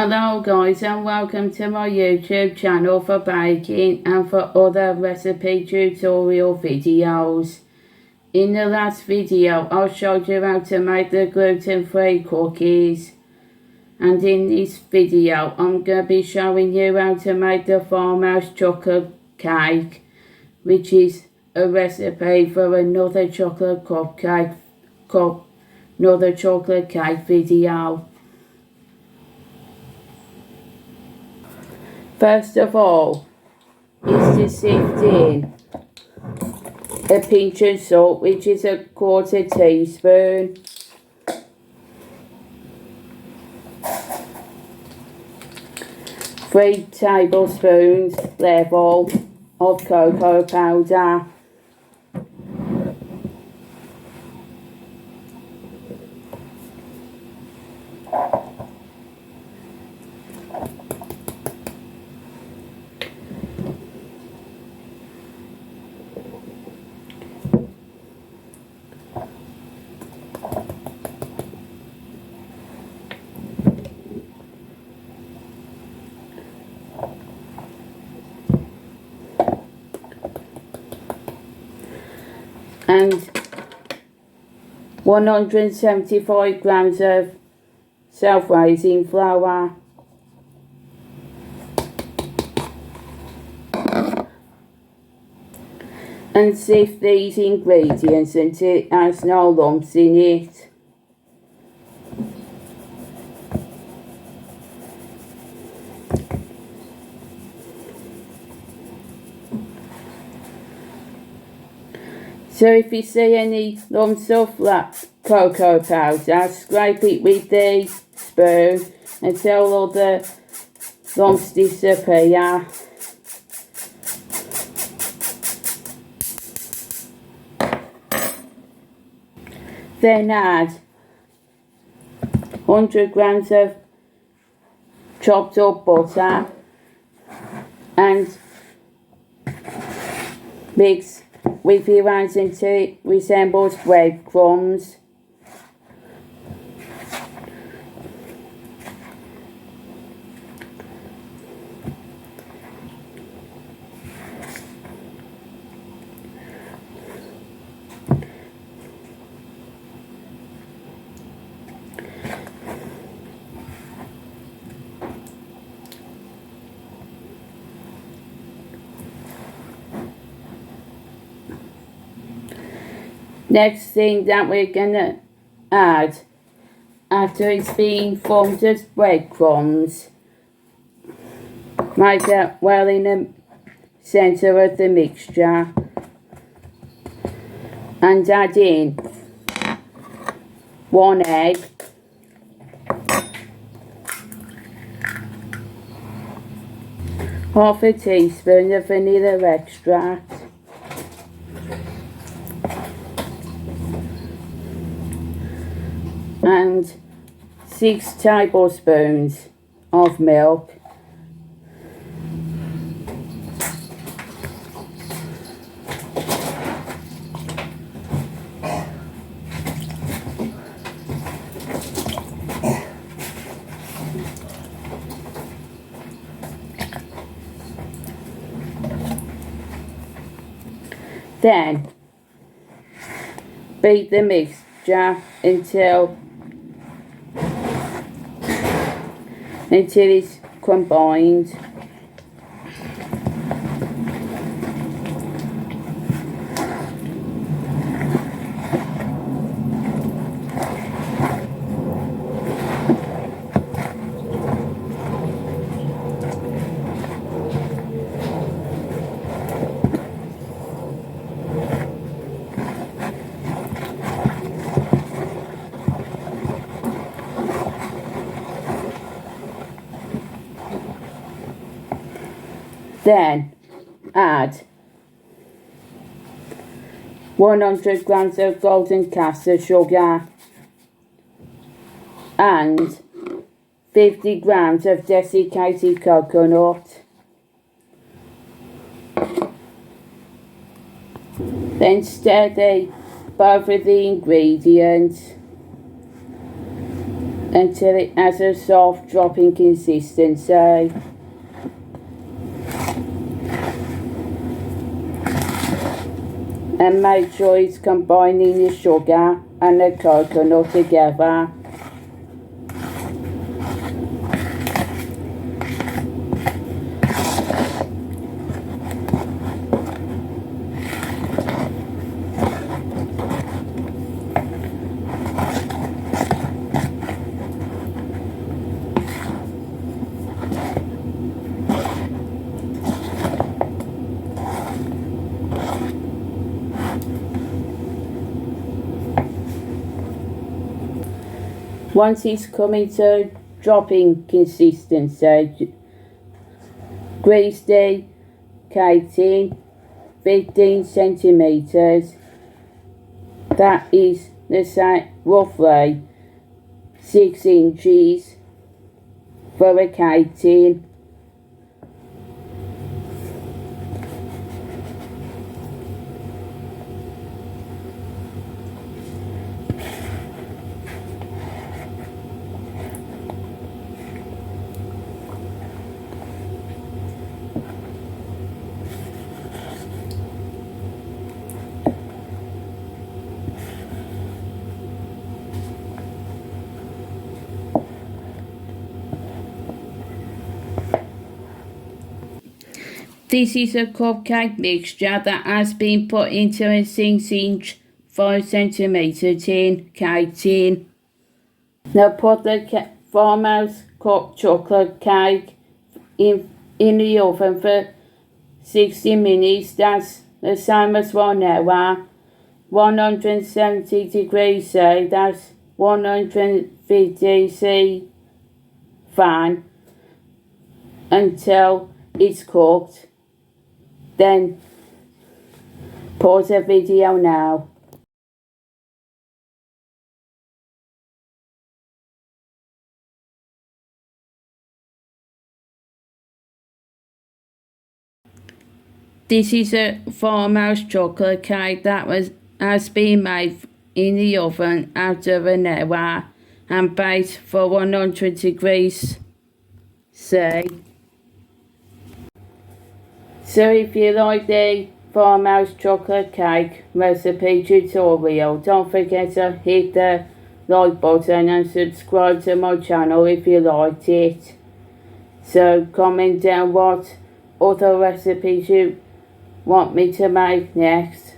Hello guys and welcome to my YouTube channel for baking and for other recipe tutorial videos. In the last video I showed you how to make the gluten-free cookies, and in this video I'm going to be showing you how to make the Farmhouse Chocolate Cake, which is a recipe for another chocolate cake video. First of all is to sift in a pinch of salt, which is a 1/4 teaspoon, three tablespoons level of cocoa powder, and 175 grams of self-raising flour, and sift these ingredients until it has no lumps in it. So if you see any lumps of cocoa powder, scrape it with the spoon until all the lumps disappear. Then add 100 grams of chopped up butter and mix with your hands until it resembles breadcrumbs. Next thing that we're gonna add, after it's been formed as breadcrumbs, make that well in the centre of the mixture, and add in 1 egg, half a teaspoon of vanilla extract, and 6 tablespoons of milk, then beat the mixture until it's combined. Then add 100 grams of golden caster sugar and 50 grams of desiccated coconut. Then stir both of the ingredients until it has a soft dropping consistency. And make sure it's combining the sugar and the coconut together. Once it's coming to dropping consistency, grease the cake tin 15 centimeters. That is the same, roughly 6 inches for a cake tin. This is a cupcake mixture that has been put into a 6-inch 5 centimeter tin, cake tin. Now put the Farmhouse Chocolate Cake in the oven for 60 minutes. That's the same as 1 hour. 170 degrees C, that's 150 C fan until it's cooked. Then pause the video now. This is a Farmhouse chocolate cake that has been made in the oven out of an hour and baked for 100 degrees C. So if you like the Farmhouse chocolate cake recipe tutorial, don't forget to hit the like button and subscribe to my channel if you liked it. So comment down what other recipes you want me to make next.